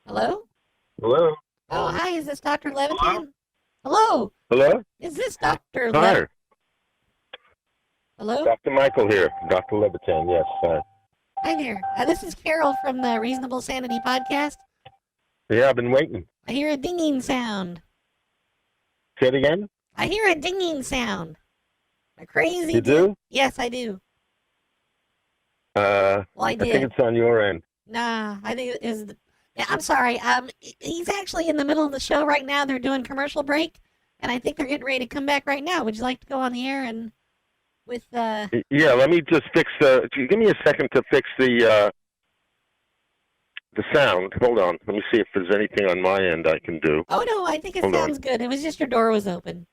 Hello? Hello? Oh, hi, is this Dr. Hello? Levitan? Hello? Hello? Is this Dr. Hi, Hello? Dr. Michael here. Dr. Levitan, yes. Hi. Hi there. This is Carol from the Reasonable Sanity podcast. Yeah, I've been waiting. I hear a dinging sound. Say it again? I hear a dinging sound. A crazy You do? Yes, I do. Well, Well, I I think did. it's on your end. Nah, I think it is. Yeah, I'm sorry. He's actually in the middle of the show right now. They're doing commercial break, and I think they're getting ready to come back right now. Would you like to go on the air and with Yeah, let me just fix give me a second to fix the sound. Hold on. Let me see if there's anything on my end I can do. Oh no, I think it Hold on. sounds good. It was just your door was open.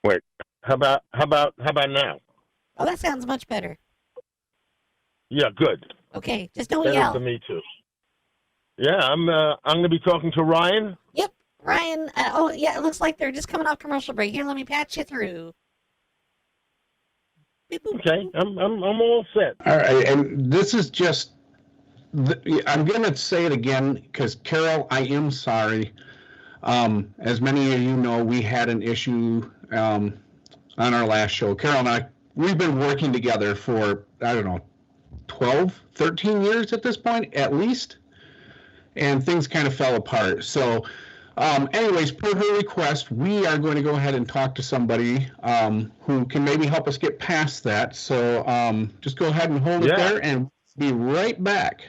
Wait. How about now? Oh, that sounds much better. Yeah, good. Okay, just don't Better yell. for me too. Yeah, I'm going to be talking to Ryan. Yep, Ryan. Oh, yeah, it looks like they're just coming off commercial break. Here, let me patch you through. Beep, boop, Okay, boop. I'm all set. All right, and this is just, I'm going to say it again because, Carol, I am sorry. As many of you know, we had an issue on our last show. Carol and I, we've been working together for, I don't know, 12, 13 years at this point, at least. And things kind of fell apart. So anyways, per her request, we are going to go ahead and talk to somebody who can maybe help us get past that. So just go ahead and hold it there and be right back.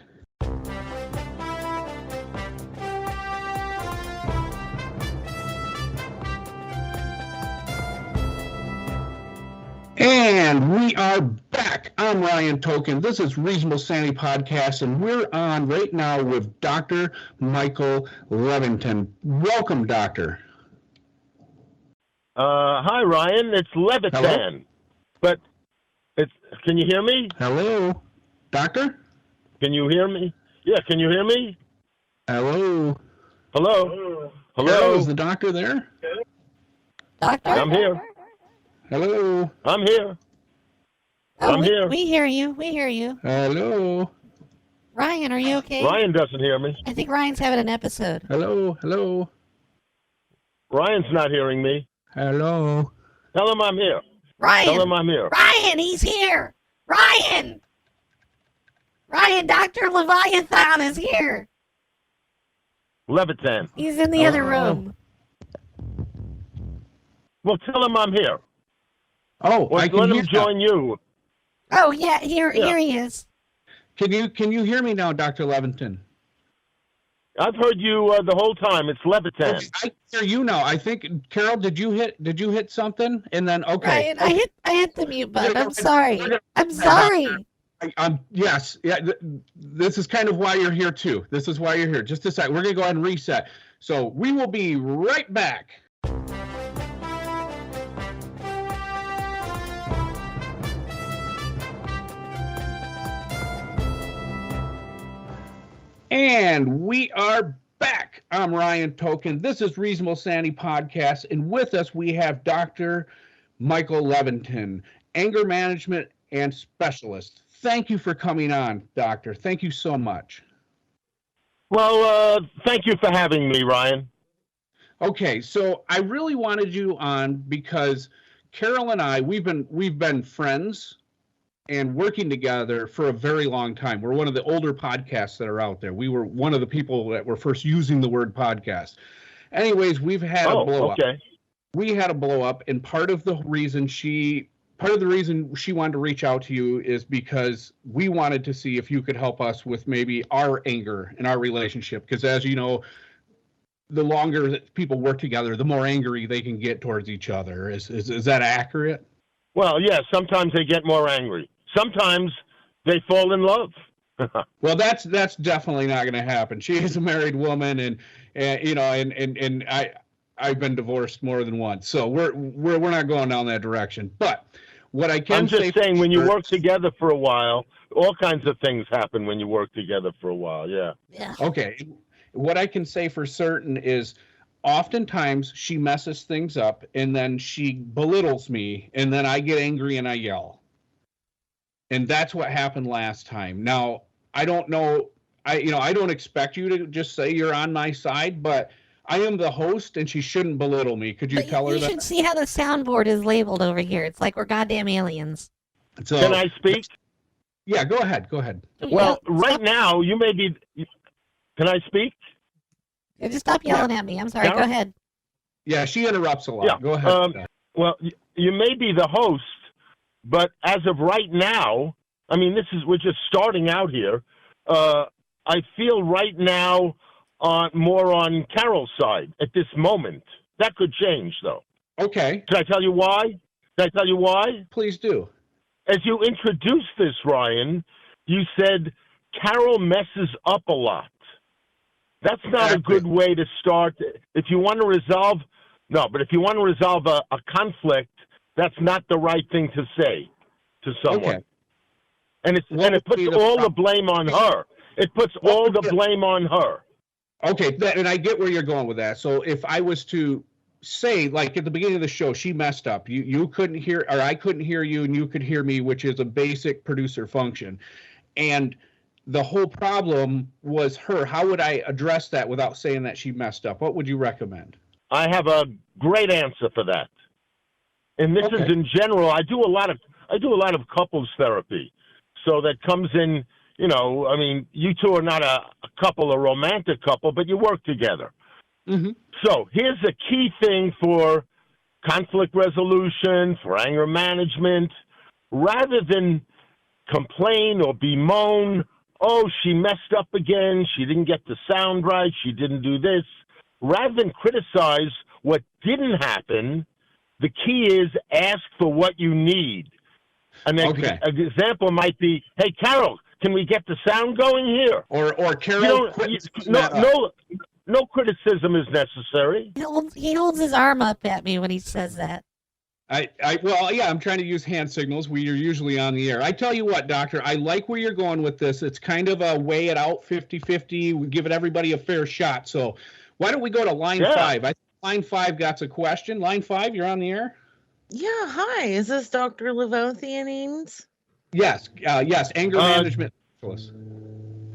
And we are back. I'm Ryan Token. This is Reasonable Sanity Podcast, and we're on right now with Dr. Michael Levitan. Welcome, Doctor. Hi, Ryan. It's Levitan. Hello? But can you hear me? Hello, Doctor? Can you hear me? Yeah, can you hear me? Hello? Hello? Hello, Hello? is the doctor there? Doctor? I'm here. Hello? I'm here. Oh, I'm here. We hear you. We hear you. Hello? Ryan, are you okay? Ryan doesn't hear me. I think Ryan's having an episode. Hello? Hello? Ryan's not hearing me. Hello? Tell him I'm here. Tell him Ryan! I'm here. Ryan, he's here! Ryan! Ryan, Dr. Leviathan is here! Levitan. He's in the other room. Well, tell him I'm here. Oh, Or I can let hear him join you. Oh, yeah, here he is. Can you hear me now, Dr. Levitan? I've heard you the whole time. It's Levitan. Okay, I hear you now. I think, Carol, did you hit something? And then, okay. Ryan, I hit the mute button. I'm sorry. I'm sorry. Yes, yeah. This is kind of why you're here too. This is why you're here. Just a sec. We're gonna go ahead and reset. So we will be right back. And we are back. I'm Ryan Token. This is Reasonable Sanity Podcast, and with us we have Dr. Michael Levitan, anger management and specialist. Thank you for coming on, Doctor. Thank you so much. Well, thank you for having me, Ryan. Okay, so I really wanted you on because Carol and I, we've been friends and working together for a very long time. We're one of the older podcasts that are out there. We were one of the people that were first using the word podcast. Anyways, we've had a blow up. We had a blow up, and part of the reason she wanted to reach out to you is because we wanted to see if you could help us with maybe our anger in our relationship. Because as you know, the longer that people work together, the more angry they can get towards each other. Is that accurate? Well, yeah, sometimes they get more angry. Sometimes they fall in love. Well, that's definitely not going to happen. She is a married woman, and I've been divorced more than once, so we're not going down that direction. But what I can say, I'm just saying, when you work together for a while, all kinds of things happen when you work together for a while. Yeah. Yeah. Okay. What I can say for certain is oftentimes she messes things up and then she belittles me and then I get angry and I yell. And that's what happened last time. Now, I don't know. I don't expect you to just say you're on my side, but I am the host, and she shouldn't belittle me. Could you But tell her you that? should see how the soundboard is labeled over here. It's like we're goddamn aliens. So, Can I speak? Yeah, go ahead. Well, Yeah, right stop- now, you may be. Can I speak? just stop yelling at me. I'm sorry. Yeah. Go ahead. Yeah, she interrupts a lot. Yeah, Go ahead. Well, you may be the host, but as of right now, I mean, we're just starting out here. I feel right now more on Carol's side at this moment. That could change, though. Okay, Can I tell you why? please do. As you introduced this, Ryan, you said Carol messes up a lot. That's not Exactly. a good way to start. If you want to resolve a conflict, that's not the right thing to say to someone. Okay. And What it would be puts the all the problem? blame on her. It puts What all would the be- blame on her. Okay, and I get where you're going with that. So if I was to say, like at the beginning of the show, she messed up. You couldn't hear, or I couldn't hear you, and you could hear me, which is a basic producer function. And the whole problem was her. How would I address that without saying that she messed up? What would you recommend? I have a great answer for that. And this Okay. is in general. I do a lot of couples therapy. So that comes in, I mean, you two are not a couple, a romantic couple, but you work together. Mm-hmm. So here's the key thing for conflict resolution, for anger management. Rather than complain or bemoan, oh, she messed up again, she didn't get the sound right, she didn't do this. Rather than criticize what didn't happen, the key is ask for what you need. An example might be, hey, Carol, can we get the sound going here? Or Carol, No criticism is necessary. He holds his arm up at me when he says that. I'm trying to use hand signals. We are usually on the air. I tell you what, Doctor, I like where you're going with this. It's kind of a weigh it out 50-50. We give it everybody a fair shot. So why don't we go to line 5? I think line 5 got a question. Line 5, you're on the air? Yeah, hi. Is this Dr. Levothianines? Yes, anger management specialist.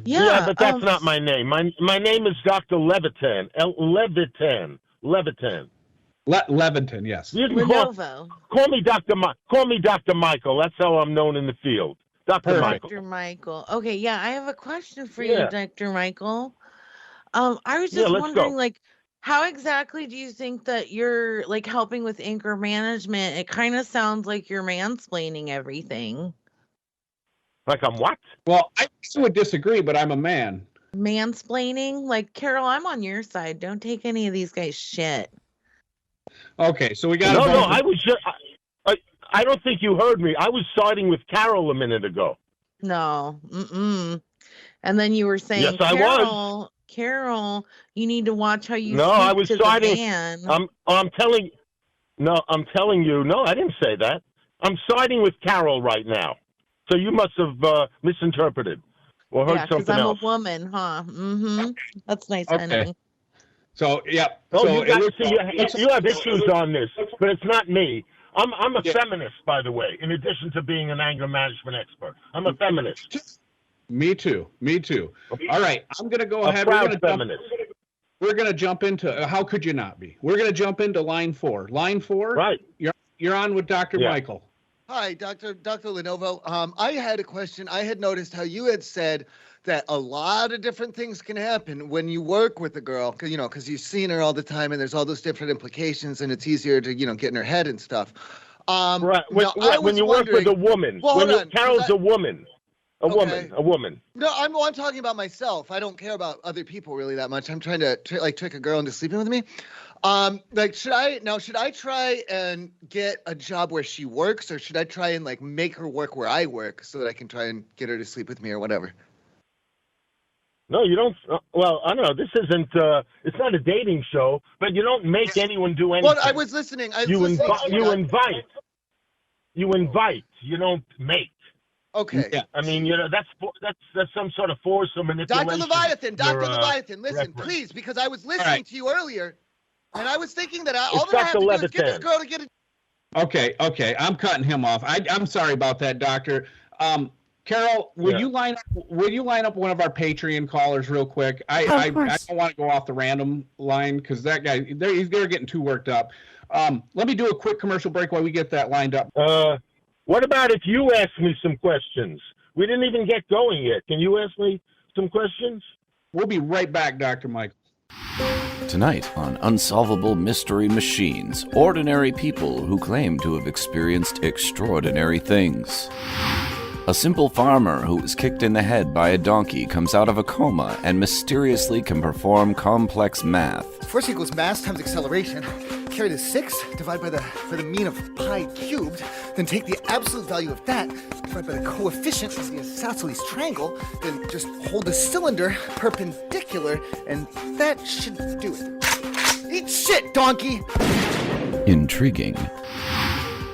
Yeah, but that's not my name. My name is Dr. Levitan. Levitan. Levitan, yes. You can Lenovo. call me Dr. Michael. That's how I'm known in the field. Dr. Michael. Dr. Michael. Okay, yeah, I have a question for Yeah. you, Dr. Michael. I was just let's wondering, go. like, how exactly do you think that you're like helping with anger management? It kind of sounds like you're mansplaining everything. Like I'm what? Well, I would disagree, but I'm a man. Mansplaining? Like, Carol, I'm on your side. Don't take any of these guys' shit. Okay, so we got No, I was just. I don't think you heard me. I was siding with Carol a minute ago. No. And then you were saying, Yes, I was. Carol, you need to watch how you No, speak I was to siding. the man. I'm telling. No, I'm telling you. No, I didn't say that. I'm siding with Carol right now. So you must have misinterpreted or heard something I'm else. a woman, huh? Mm-hmm. That's nice, Okay. honey. So, yeah. Oh, so you have issues on this, but it's not me. I'm a Yeah. feminist, by the way, in addition to being an anger management expert. I'm a feminist. Me too. All right, I'm going to go A ahead. proud feminist. We're going to jump into, how could you not be? We're going to jump into line 4. Line 4, Right. you're on with Dr. Yeah. Michael. Hi, Dr. Lenovo. I had a question. I had noticed how you had said that a lot of different things can happen when you work with a girl, because you've seen her all the time, and there's all those different implications, and it's easier to, get in her head and stuff. Right. Now, When you work with a woman. Well, hold on, Carol's a woman. A Okay. woman. No, I'm talking about myself. I don't care about other people really that much. I'm trying to trick a girl into sleeping with me. Should I try and get a job where she works, or should I try and make her work where I work so that I can try and get her to sleep with me or whatever? No, you don't. Well, I don't know. This isn't. It's not a dating show, but you don't make anyone do anything. Well, I was listening. You invite. You don't make. Okay. Yeah. I mean, that's some sort of force or manipulation. Dr. Leviathan, You're, Leviathan, listen, reference. please, because I was listening right. to you earlier, and I was thinking that all It's that I have to do is Dr. get this Levitan. girl to get a... Okay, I'm cutting him off. I'm sorry about that, Doctor. Carol, would you line up one of our Patreon callers real quick? I don't want to go off the random line because that guy they're getting too worked up. Let me do a quick commercial break while we get that lined up. What about if you ask me some questions? We didn't even get going yet. Can you ask me some questions? We'll be right back, Dr. Michael. Tonight on Unsolvable Mystery Machines, ordinary people who claim to have experienced extraordinary things. A simple farmer who was kicked in the head by a donkey comes out of a coma and mysteriously can perform complex math. Force equals mass times acceleration. Carry the 6, divide by the mean of pi cubed, then take the absolute value of that, divide by the coefficient of the isosceles triangle, then just hold the cylinder perpendicular, and that should do it. Eat shit, donkey! Intriguing.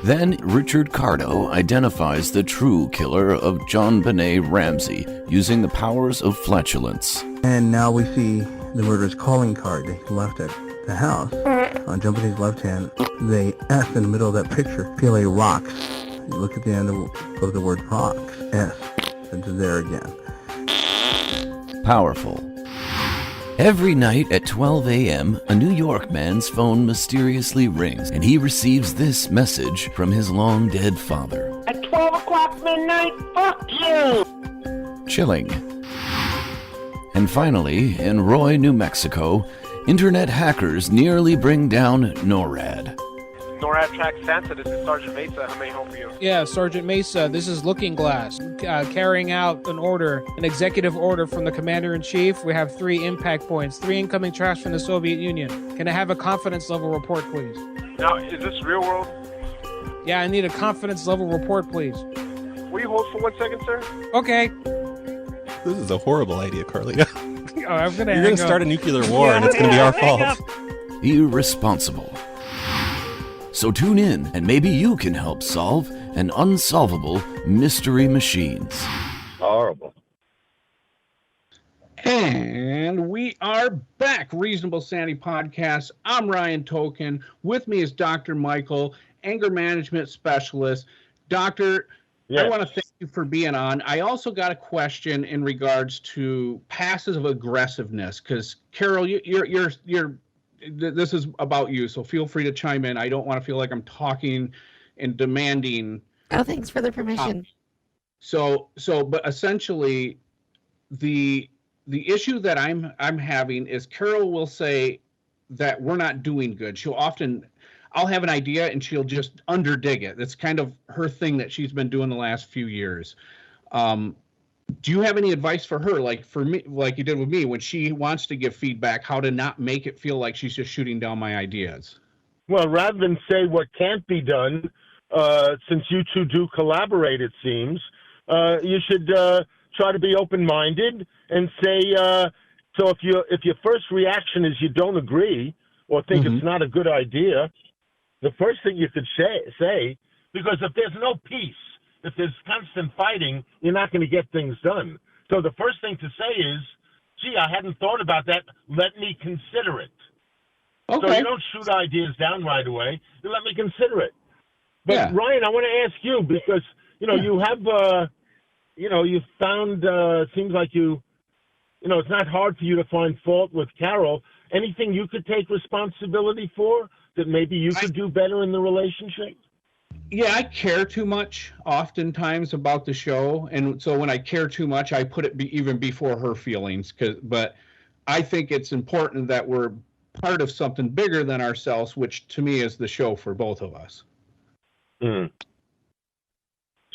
Then Richard Cardo identifies the true killer of John Benet Ramsey using the powers of flatulence. And now we see the murderer's calling card that he left at the house. On jumping his left hand, they S in the middle of that picture, PLA rocks. You look at the end of the word rocks, S, and it's there again. Powerful. Every night at 12 a.m., a New York man's phone mysteriously rings, and he receives this message from his long-dead father. At 12 o'clock midnight, fuck you! Chilling. And finally, in Roy, New Mexico, internet hackers nearly bring down NORAD. NORAD Track Santa, this is Sergeant Mesa. How may I help you? Yeah, Sergeant Mesa, this is Looking Glass. Carrying out an executive order from the Commander-in-Chief. We have 3 impact points, 3 incoming trash from the Soviet Union. Can I have a confidence level report, please? Now, is this real world? Yeah, I need a confidence level report, please. Will you hold for 1 second, sir? Okay. This is a horrible idea, Carly. You're going to start a nuclear war, and it's going to be our fault. Irresponsible. So tune in, and maybe you can help solve an unsolvable mystery machines. Horrible. And we are back. Reasonable Sanity Podcast. I'm Ryan Token. With me is Dr. Michael, anger management specialist. Doctor, yes. I want to thank you for being on. I also got a question in regards to passive aggressiveness, because Carol, you're this is about you, so feel free to chime in. I don't want to feel like I'm talking and demanding. Oh, thanks for the permission. But essentially, the issue that I'm having is Carol will say that we're not doing good. I'll have an idea and she'll just underdig it. That's kind of her thing that she's been doing the last few years. Do you have any advice for her, like for me, like you did with me, when she wants to give feedback, how to not make it feel like she's just shooting down my ideas? Well, rather than say what can't be done, since you two do collaborate, it seems, you should try to be open-minded and say, so if your first reaction is you don't agree or think it's not a good idea, the first thing you could say, because if there's no peace, if there's constant fighting, you're not going to get things done. So the first thing to say is, gee, I hadn't thought about that. Let me consider it. Okay. So you don't shoot ideas down right away. You let me consider it. But yeah. Ryan, I want to ask you, because, you have, you found, seems like it's not hard for you to find fault with Carol. Anything you could take responsibility for that maybe you could do better in the relationship? Yeah, I care too much oftentimes about the show. And so when I care too much, I put it even before her feelings. But I think it's important that we're part of something bigger than ourselves, which to me is the show for both of us. Mm.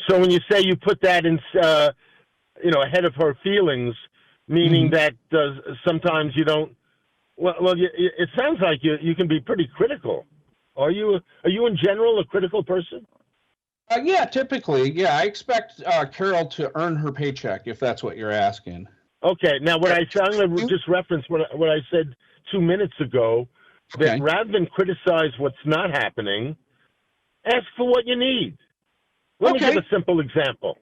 So when you say you put that in, ahead of her feelings, meaning that sometimes you don't, it sounds like you can be pretty critical. Are you in general a critical person? Yeah, typically. Yeah, I expect Carol to earn her paycheck, if that's what you're asking. Okay. Now, I'm going to just reference what I said 2 minutes ago, that rather than criticize what's not happening, ask for what you need. Let me give a simple example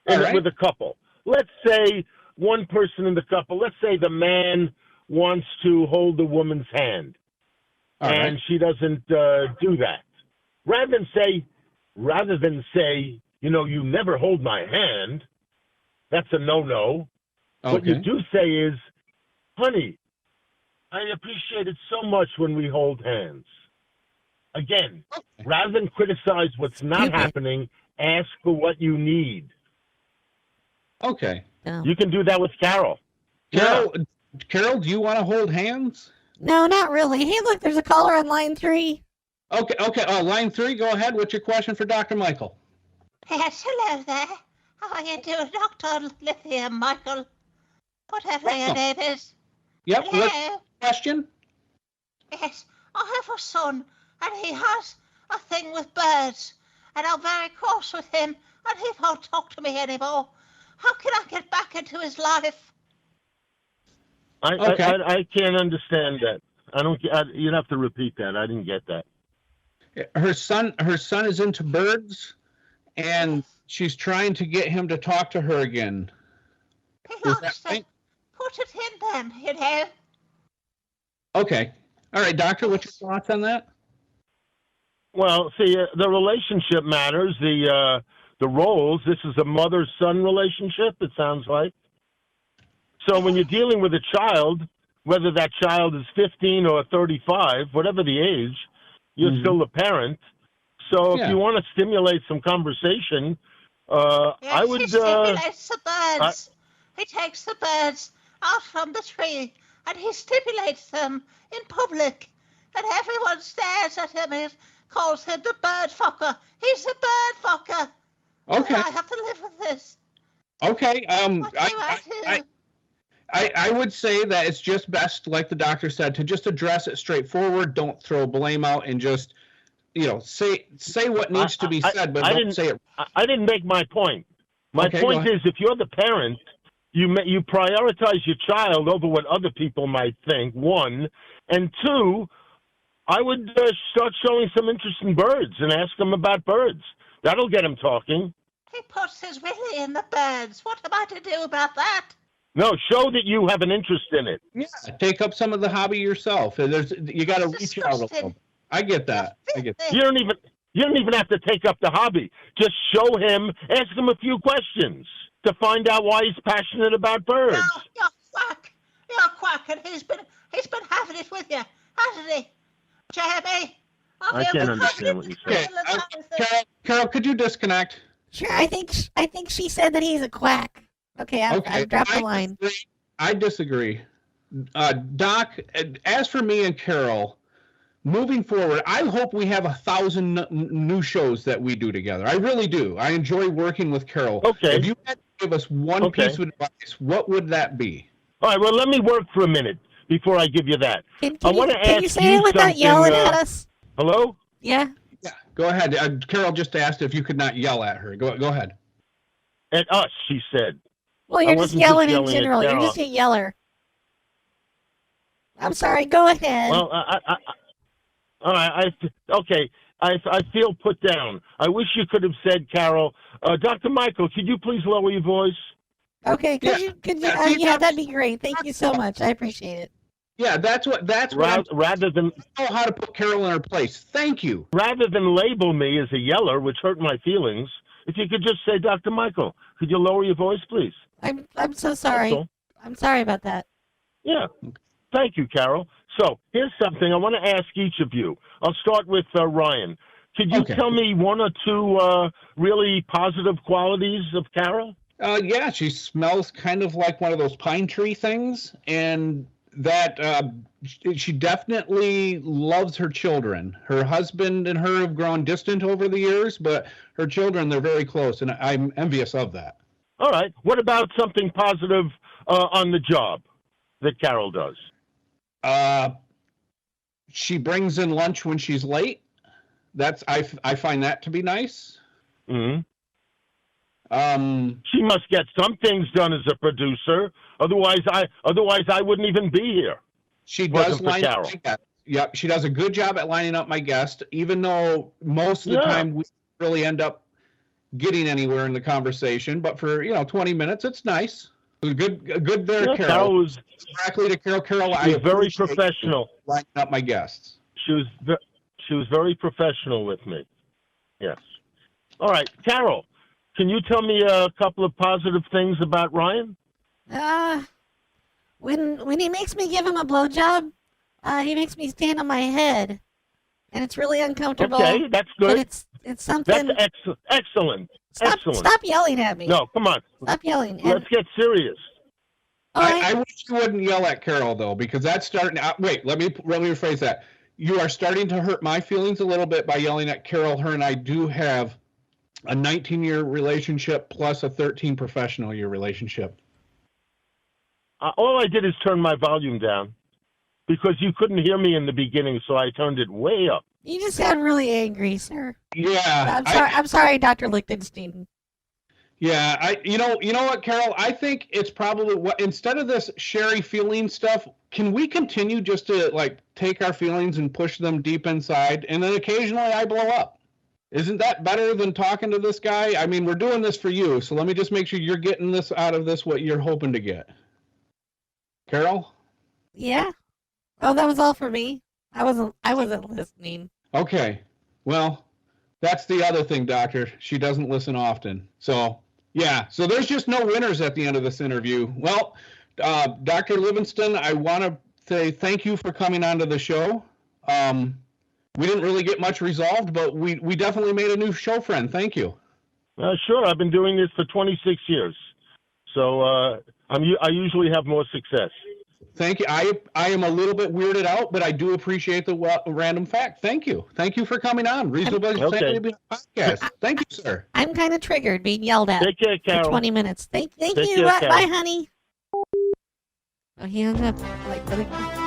with a couple. Let's say one person in the couple, let's say the man wants to hold the woman's hand. And she doesn't do that. Rather than say, you never hold my hand, That's a no-no. What you Okay. do say is, honey, I appreciate it so much when we hold hands. Again, rather than criticize what's not Stupid. happening, ask for what you need. Okay. No. You can do that with Carol. Carol, do you want to hold hands? No, not really. Hey, look, there's a caller on line 3. Okay. Line 3, go ahead. What's your question for Dr. Michael? Yes, hello there. How are you doing, Dr. Lithium, Michael? Whatever your name is. Yep. Hello. What question? Yes, I have a son, and he has a thing with birds, and I'm very cross with him, and he won't talk to me anymore. How can I get back into his life? I can't understand that. You'd have to repeat that. I didn't get that. Her son is into birds, and she's trying to get him to talk to her again. He Is likes that to right? put it in them, you know. Okay. All right, doctor, what's your thoughts on that? Well, see, the relationship matters. The roles. This is a mother-son relationship. It sounds like. So when you're dealing with a child, whether that child is 15 or 35, whatever the age, you're still the parent. So if you want to stimulate some conversation, I would. He stimulates the birds. He takes the birds out from the tree, and he stimulates them in public, and everyone stares at him and calls him the bird fucker. He's a bird fucker. Okay. I have to live with this. Okay. What do I do? I would say that it's just best, like the doctor said, to just address it straightforward. Don't throw blame out, and just, say what needs to be said, but don't say it. I didn't make my point. My Okay, point go is, if you're the parent, you prioritize your child over what other people might think. 1, and 2, I would start showing some interest in birds and ask them about birds. That'll get him talking. He puts his willy in the birds. What am I to do about that? No, show that you have an interest in it. Yeah, take up some of the hobby yourself. You got to reach out a little. I get that. You don't even have to take up the hobby. Just show him, ask him a few questions to find out why he's passionate about birds. No, you're quack. You're quack, and he's been having it with you, hasn't he, Jeremy? I can't understand what you said. Carol, could you disconnect? Sure, I think she said that he's a quack. Okay, I've dropped the line. I disagree. Doc, as for me and Carol, moving forward, I hope we have 1,000 new shows that we do together. I really do. I enjoy working with Carol. Okay. If you had to give us one piece of advice, what would that be? All right, well, let me work for a minute before I give you that. I want to ask Can you say it without yelling at us? Hello? Yeah. Yeah, go ahead. Carol just asked if you could not yell at her. Go ahead. At us, she said. Well, you're just yelling in general. You're just a yeller. I'm sorry. Go ahead. Well, all right. Okay. I feel put down. I wish you could have said, Carol, Dr. Michael, could you please lower your voice? Okay. Could you? Yeah, that'd be great. Thank you so much. I appreciate it. Yeah, that's what rather than know how to put Carol in her place. Thank you. Rather than label me as a yeller, which hurt my feelings, if you could just say, Dr. Michael, could you lower your voice, please? I'm so sorry. Also, I'm sorry about that. Yeah. Thank you, Carol. So here's something I want to ask each of you. I'll start with Ryan. Could you tell me 1 or 2 really positive qualities of Carol? Yeah, she smells kind of like one of those pine tree things, and that she definitely loves her children. Her husband and her have grown distant over the years, but her children, they're very close, and I'm envious of that. All right. What about something positive on the job that Carol does? She brings in lunch when she's late. I find that to be nice. Mm-hmm. She must get some things done as a producer. Otherwise I wouldn't even be here. She does line up my guests. Yep, she does a good job at lining up my guests, even though most of the time we really end up getting anywhere in the conversation. But for 20 minutes, it's nice. Good there, Yeah, Carol. Was directly to Carol. Carol, she was very professional. Lining up my guests. She was very professional with me. Yes. All right, Carol. Can you tell me a couple of positive things about Ryan? When he makes me give him a blowjob, he makes me stand on my head, and it's really uncomfortable. Okay, that's good. But it's something. That's excellent. Excellent. Stop yelling at me. No, come on. Stop yelling. Let's get serious. I wish you wouldn't yell at Carol though, because that's starting. Wait, let me rephrase that. You are starting to hurt my feelings a little bit by yelling at Carol. Her and I do have a 19-year relationship plus a 13 professional year relationship. All I did is turn my volume down because you couldn't hear me in the beginning, so I turned it way up. You just sound really angry, sir. Yeah. I'm sorry, Dr. Lichtenstein. Yeah, you know what, Carol? I think it's probably instead of this Sherry feeling stuff, can we continue just to like take our feelings and push them deep inside, and then occasionally I blow up? Isn't that better than talking to this guy? I mean, we're doing this for you, so let me just make sure you're getting this out of this what you're hoping to get. Carol? Yeah. Oh, that was all for me. I wasn't listening. Okay. Well, that's the other thing, Doctor. She doesn't listen often. So, yeah. So there's just no winners at the end of this interview. Well, Dr. Livingston, I want to say thank you for coming onto the show. We didn't really get much resolved, but we definitely made a new show friend. Thank you. Sure. I've been doing this for 26 years. So I usually have more success. Thank you. I am a little bit weirded out, but I do appreciate the random fact. Thank you. Thank you for coming on. Reasonable Sanity Podcast. Thank you, sir. I'm kind of triggered being yelled at Take care, Carol. for 20 minutes. Thank Take you. care, Carol. Bye, honey. Oh, he hung up like really quick.